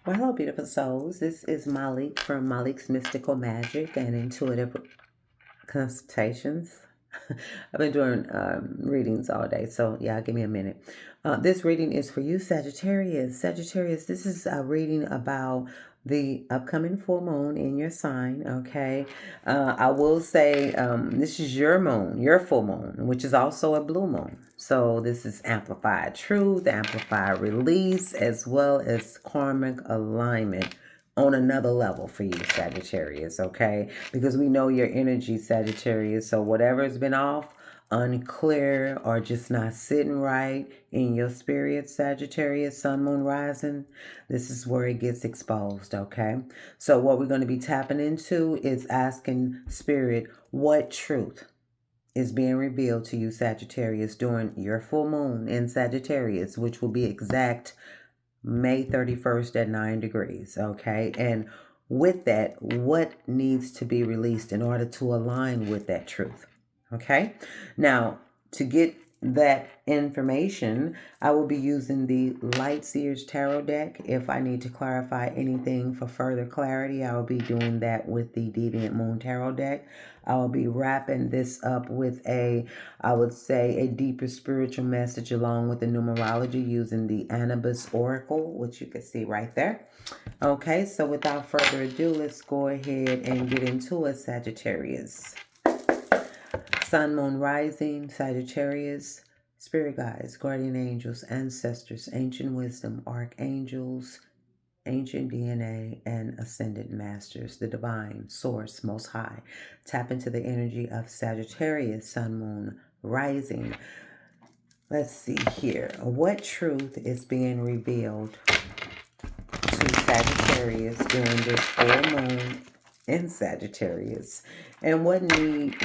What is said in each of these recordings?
Well, hello, beautiful souls. This is Malik from Malik's Mystical Magic and Intuitive Consultations. I've been doing readings all day, so yeah, give me a minute. This reading is for you, Sagittarius. Sagittarius, this is a reading about the upcoming full moon in your sign, okay? I will say this is your moon, your full moon, which is also a blue moon. So this is amplified truth, amplified release, as well as karmic alignment on another level for you, Sagittarius, okay? Because we know your energy, Sagittarius. So whatever's been off, unclear, or just not sitting right in your spirit, Sagittarius, sun, moon, rising, this is where it gets exposed, okay? So what we're going to be tapping into is asking spirit, what truth is being revealed to you, Sagittarius, during your full moon in Sagittarius, which will be exact May 31st at 9 degrees, okay? And with that, what needs to be released in order to align with that truth, okay? Now, to get that information, I will be using the Light Seers Tarot deck. If I need to clarify anything for further clarity, I will be doing that with the Deviant Moon Tarot deck. I will be wrapping this up with I would say, a deeper spiritual message along with the numerology using the Anubis Oracle, which you can see right there. Okay, so without further ado, let's go ahead and get into it, Sagittarius. Sun, Moon, Rising, Sagittarius, Spirit Guides, Guardian Angels, Ancestors, Ancient Wisdom, Archangels, Ancient DNA, and Ascended Masters, the Divine Source, Most High. Tap into the energy of Sagittarius, Sun, Moon, Rising. Let's see here. What truth is being revealed to Sagittarius during this full moon in Sagittarius? And what do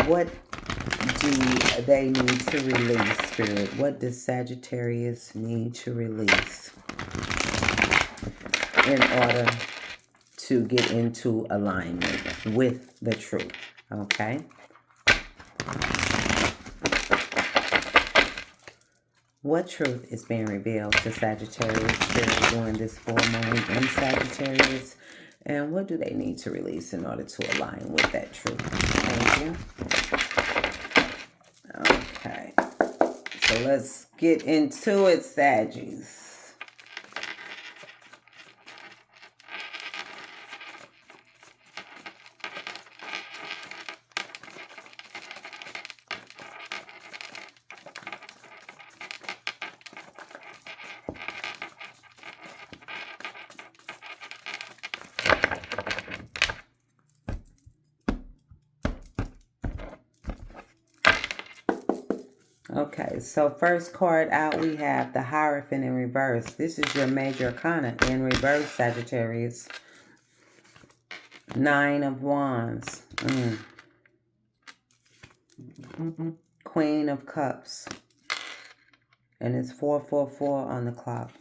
they need to release, Spirit? What does Sagittarius need to release in order to get into alignment with the truth? Okay. What truth is being revealed to Sagittarius Spirit during this full moon in Sagittarius? And what do they need to release in order to align with that truth? Thank you. Okay. So let's get into it, Saggies. Okay, so first card out, we have the Hierophant in reverse. This is your major arcana in reverse, Sagittarius. Nine of Wands. Queen of Cups. And it's 444 on the clock.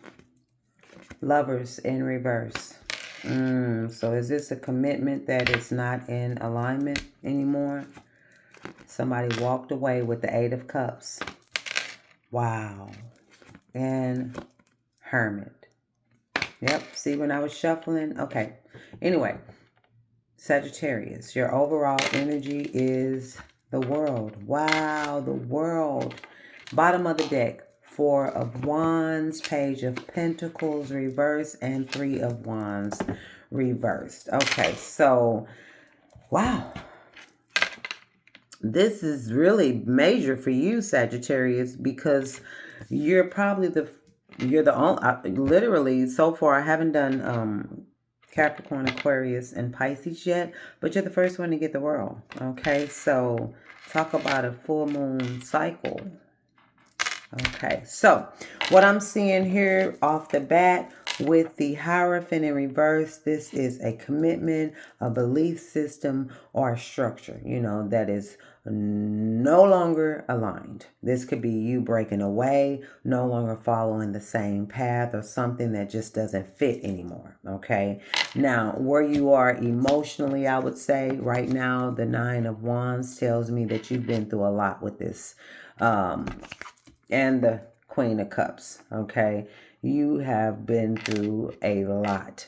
Lovers in reverse. So is this a commitment that is not in alignment anymore? Somebody walked away with the Eight of Cups. Wow. And Hermit. Yep. See, when I was shuffling. Okay. Anyway. Sagittarius. Your overall energy is the World. Wow. The World. Bottom of the deck. Four of Wands. Page of Pentacles reversed. And Three of Wands reversed. Okay. So, wow. This is really major for you, Sagittarius, because you're probably you're the only, literally, so far, I haven't done Capricorn, Aquarius, and Pisces yet, but you're the first one to get the World, okay? So talk about a full moon cycle. Okay, so what I'm seeing here off the bat with the Hierophant in reverse, this is a commitment, a belief system, or a structure, that is no longer aligned. This could be you breaking away, no longer following the same path, or something that just doesn't fit anymore, okay? Now, where you are emotionally, I would say right now, the Nine of Wands tells me that you've been through a lot with this. And the Queen of Cups, okay? You have been through a lot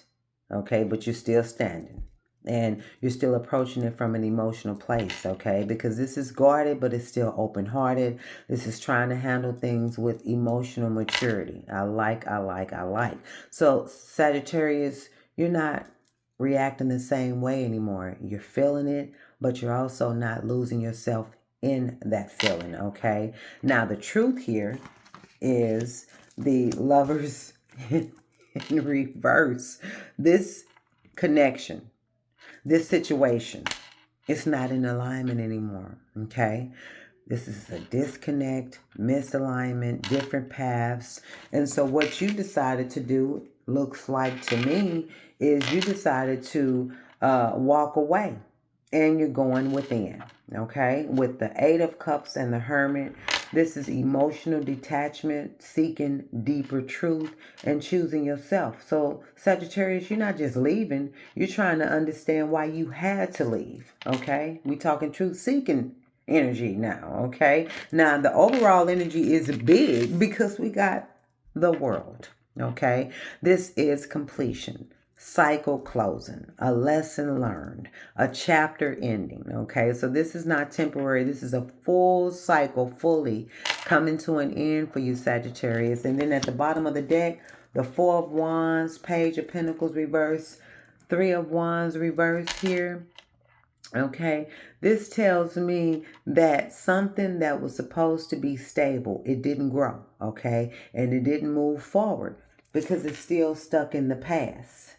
okay? But you're still standing. And you're still approaching it from an emotional place, okay? Because this is guarded, but it's still open-hearted. This is trying to handle things with emotional maturity. I like. So, Sagittarius, you're not reacting the same way anymore. You're feeling it, but you're also not losing yourself in that feeling, okay? Now, the truth here is the Lovers in reverse. This connection, this situation, it's not in alignment anymore, okay? This is a disconnect, misalignment, different paths. And so what you decided to do, looks like to me, is you decided to walk away, and you're going within, okay? With the Eight of Cups and the Hermit, this is emotional detachment, seeking deeper truth, and choosing yourself. So, Sagittarius, you're not just leaving. You're trying to understand why you had to leave, okay? We talking truth-seeking energy now, okay? Now, the overall energy is big because we got the World, okay? This is completion, cycle closing, a lesson learned, a chapter ending, okay? So this is not temporary. This is a full cycle, fully coming to an end for you, Sagittarius. And then at the bottom of the deck, the Four of Wands, Page of Pentacles reverse, Three of Wands reverse here. Okay, this tells me that something that was supposed to be stable, it didn't grow, okay? And it didn't move forward because it's still stuck in the past.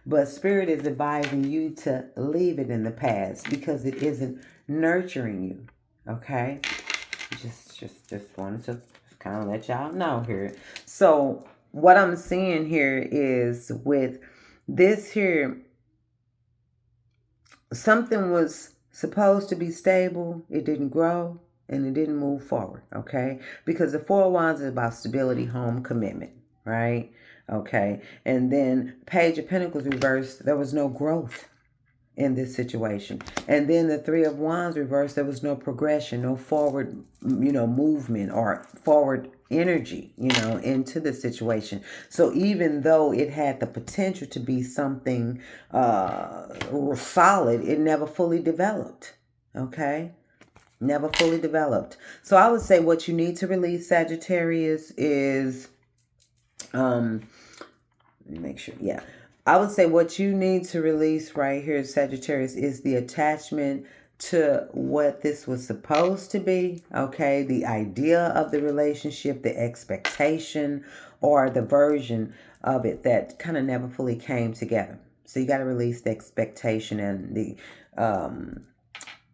But Spirit is advising you to leave it in the past because it isn't nurturing you, okay? Just wanted to kind of let y'all know here. So what I'm seeing here is with this here, something was supposed to be stable, it didn't grow, and it didn't move forward, okay? Because the Four of Wands is about stability, home, commitment, right? Okay, and then Page of Pentacles reversed, there was no growth in this situation. And then the Three of Wands reversed, there was no progression, no forward, movement or forward energy, into the situation. So even though it had the potential to be something solid, it never fully developed, okay? Never fully developed. So I would say what you need to release, Sagittarius, is let me make sure. Yeah. I would say what you need to release right here, Sagittarius, is the attachment to what this was supposed to be. Okay. The idea of the relationship, the expectation, or the version of it that kind of never fully came together. So you got to release the expectation and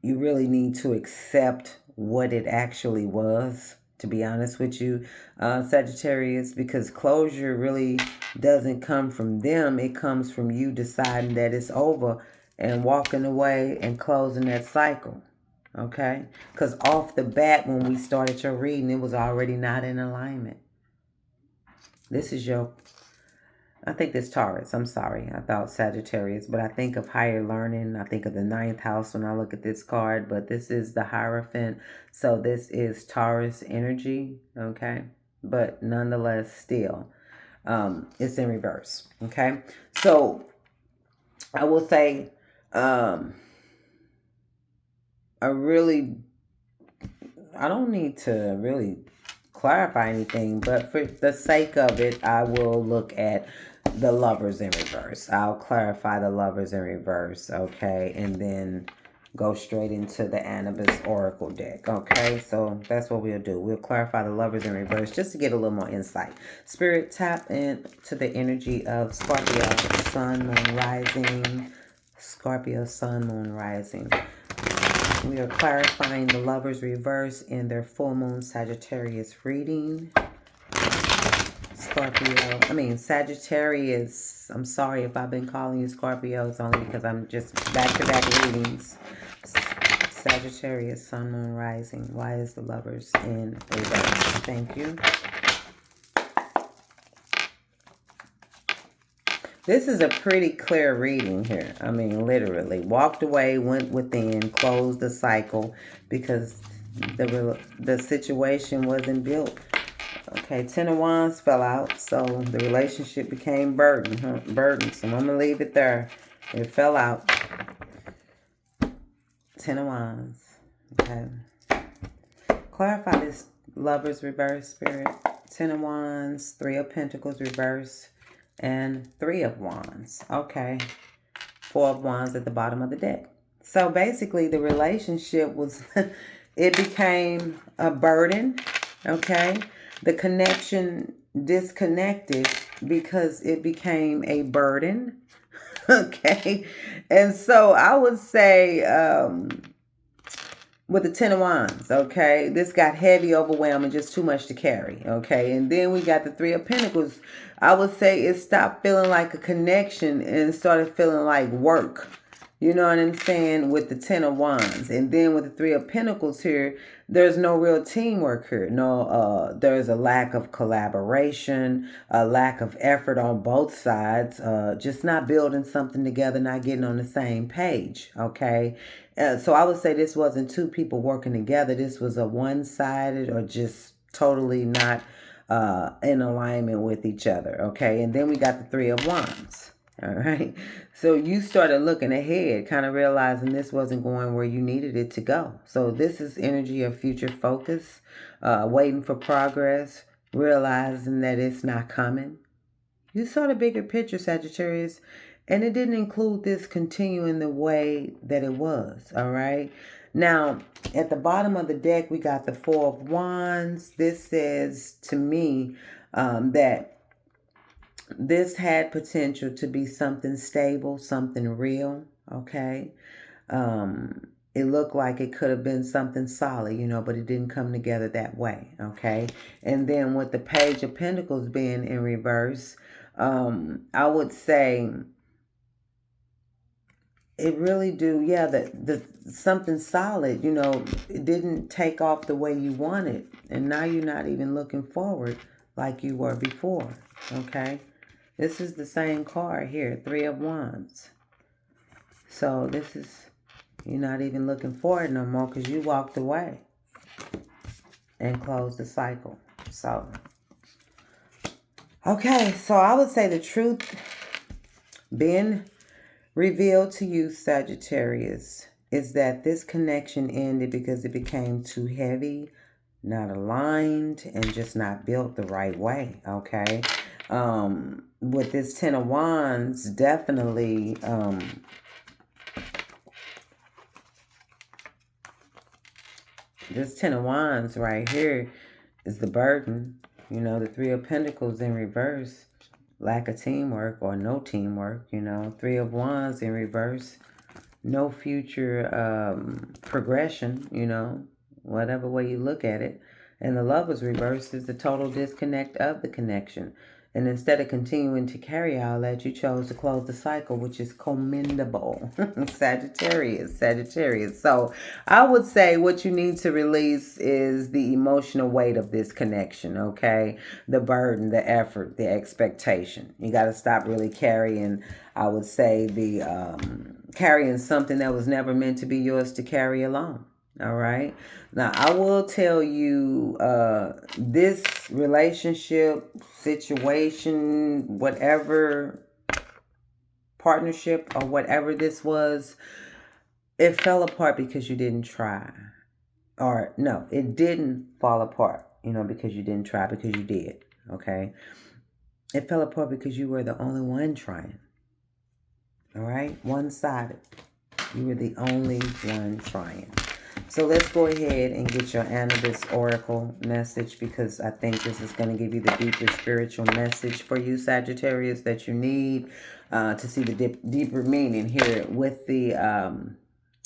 you really need to accept what it actually was, to be honest with you, Sagittarius, because closure really doesn't come from them. It comes from you deciding that it's over and walking away and closing that cycle, okay? Because off the bat, when we started your reading, it was already not in alignment. This is I think this Taurus. I'm sorry. I thought Sagittarius, but I think of higher learning. I think of the 9th house when I look at this card, but this is the Hierophant. So this is Taurus energy, okay? But nonetheless, still, it's in reverse, okay? So I will say, I don't need to really clarify anything, but for the sake of it, I will look at the Lovers in reverse. I'll clarify the Lovers in reverse, okay? And then go straight into the Anubis Oracle deck, okay? So that's what we'll do. We'll clarify the Lovers in reverse just to get a little more insight. Spirit, tap into the energy of Scorpio, Sun, Moon, Rising. Scorpio, Sun, Moon, Rising. We are clarifying the Lovers reverse in their full moon Sagittarius reading. Sagittarius. I'm sorry if I've been calling you Scorpio. It's only because I'm just back-to-back readings. Sagittarius, Sun, Moon, Rising. Why is the Lovers in reverse? Thank you. This is a pretty clear reading here. I mean, literally. Walked away, went within, closed the cycle because the situation wasn't built Okay, Ten of Wands fell out, so the relationship became burdensome. I'm going to leave it there. It fell out. Ten of Wands. Okay. Clarify this Lovers reverse, Spirit. Ten of Wands, Three of Pentacles reverse, and Three of Wands. Okay. Four of Wands at the bottom of the deck. So basically the relationship was, it became a burden. Okay. The connection disconnected because it became a burden. Okay. And so I would say, with the Ten of Wands, okay, this got heavy, overwhelming, just too much to carry, okay. And then we got the Three of Pentacles. I would say it stopped feeling like a connection and started feeling like work. You know what I'm saying? With the Ten of Wands. And then with the Three of Pentacles here, there's no real teamwork here. No, there's a lack of collaboration, a lack of effort on both sides, just not building something together, not getting on the same page, okay? So I would say this wasn't two people working together. This was a one-sided or just totally not in alignment with each other, okay? And then we got the Three of Wands. All right. So you started looking ahead, kind of realizing this wasn't going where you needed it to go. So this is energy of future focus, waiting for progress, realizing that it's not coming. You saw the bigger picture, Sagittarius, and it didn't include this continuing the way that it was. All right. Now, at the bottom of the deck, we got the Four of Wands. This says to me that this had potential to be something stable, something real, okay? It looked like it could have been something solid, you know, but it didn't come together that way, okay? And then with the Page of Pentacles being in reverse, I would say it really do, yeah, the something solid, you know, it didn't take off the way you wanted. And now you're not even looking forward like you were before, okay? This is the same card here, Three of Wands. So this is, you're not even looking forward no more because you walked away and closed the cycle. So, okay, so I would say the truth being revealed to you, Sagittarius, is that this connection ended because it became too heavy, not aligned, and just not built the right way, okay? With this Ten of Wands, definitely, this Ten of Wands right here is the burden. You know, the Three of Pentacles in reverse, lack of teamwork or no teamwork, you know. Three of Wands in reverse, no future progression, you know, whatever way you look at it. And the Lovers reverse is the total disconnect of the connection. And instead of continuing to carry all that, you chose to close the cycle, which is commendable. Sagittarius. So I would say what you need to release is the emotional weight of this connection, okay? The burden, the effort, the expectation. You got to stop really carrying, I would say, the carrying something that was never meant to be yours to carry alone. All right. Now, I will tell you, this relationship, situation, whatever partnership or whatever this was, it fell apart because you didn't try. Or no, it didn't fall apart, you know, because you didn't try, because you did. Okay. It fell apart because you were the only one trying. All right. One-sided. You were the only one trying. So let's go ahead and get your Anubis Oracle message, because I think this is going to give you the deeper spiritual message for you, Sagittarius, that you need to see the deeper meaning here with the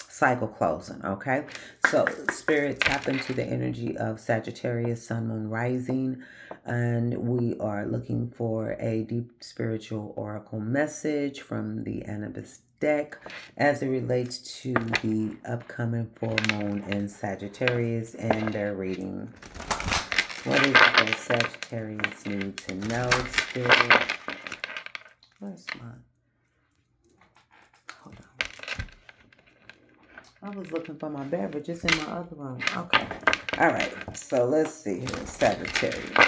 cycle closing, okay? So Spirit, tap into the energy of Sagittarius, Sun, Moon, Rising, and we are looking for a deep spiritual oracle message from the Anubis deck as it relates to the upcoming full moon in Sagittarius and their reading. What is it that Sagittarius need to know, Spirit? Where's mine? Hold on. I was looking for my beverage. It's in my other room. Okay. All right. So let's see here. Sagittarius.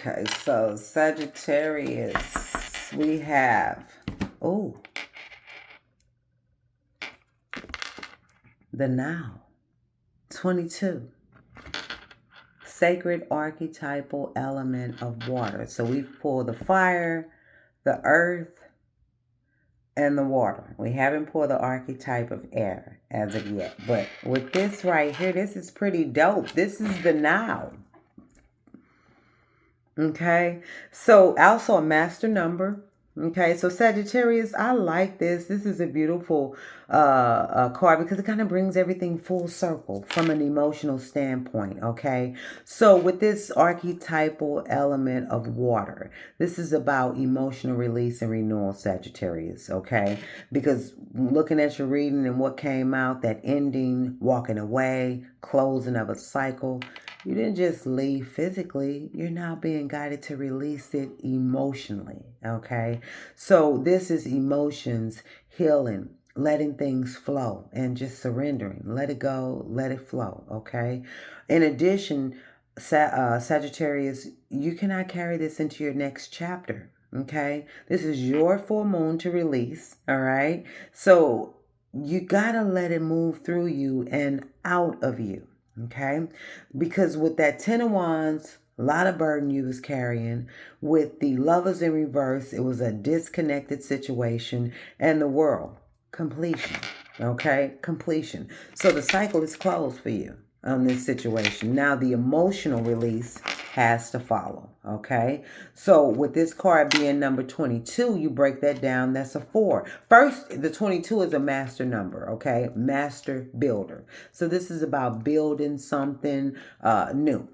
Okay, so Sagittarius, we have, oh, the now, 22. Sacred archetypal element of water. So we pull the fire, the earth, and the water. We haven't pulled the archetype of air as of yet. But with this right here, this is pretty dope. This is the now. Okay. So also a master number. Okay, so Sagittarius, I like this. This is a beautiful card because it kind of brings everything full circle from an emotional standpoint. Okay, so with this archetypal element of water, this is about emotional release and renewal, Sagittarius. Okay, because looking at your reading and what came out, that ending, walking away, closing of a cycle. You didn't just leave physically. You're now being guided to release it emotionally, okay? So this is emotions, healing, letting things flow, and just surrendering. Let it go, let it flow, okay? In addition, Sagittarius, you cannot carry this into your next chapter, okay? This is your full moon to release, all right? So you got to let it move through you and out of you. Okay, because with that 10 of Wands, a lot of burden you was carrying. With the Lovers in reverse, it was a disconnected situation. And the World, completion. Okay, completion. So the cycle is closed for you on this situation. Now the emotional release has to follow. Okay, so with this card being number 22, you break that down. That's a 4. First, the 22 is a master number. Okay, master builder. So this is about building something new.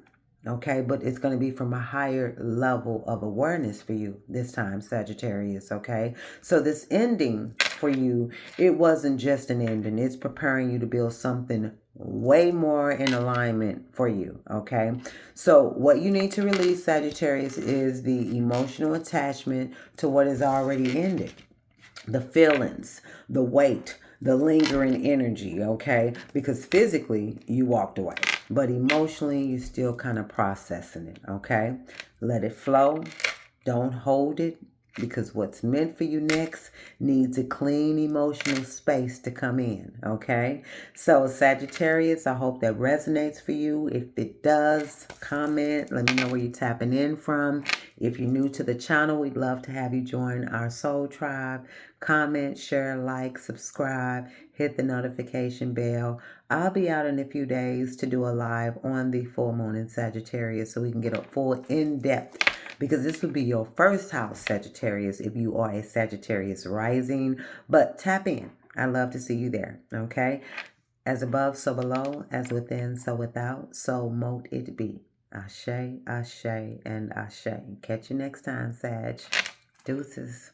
Okay, but it's going to be from a higher level of awareness for you this time, Sagittarius. Okay, so this ending for you, it wasn't just an ending. It's preparing you to build something way more in alignment for you. Okay, so what you need to release, Sagittarius, is the emotional attachment to what is already ended, the feelings, the weight, the lingering energy, okay? Because physically you walked away, but emotionally you're still kind of processing it, okay? Let it flow. Don't hold it, because what's meant for you next needs a clean emotional space to come in, okay? So Sagittarius, I hope that resonates for you. If it does, comment. Let me know where you're tapping in from. If you're new to the channel, we'd love to have you join our soul tribe. Comment, share, like, subscribe, hit the notification bell. I'll be out in a few days to do a live on the full moon in Sagittarius so we can get a full in-depth, because this would be your first house, Sagittarius, if you are a Sagittarius rising. But tap in. I love to see you there, okay? As above, so below, as within, so without, so mote it be. Ashe, ashe, and ashe. Catch you next time, Sag. Deuces.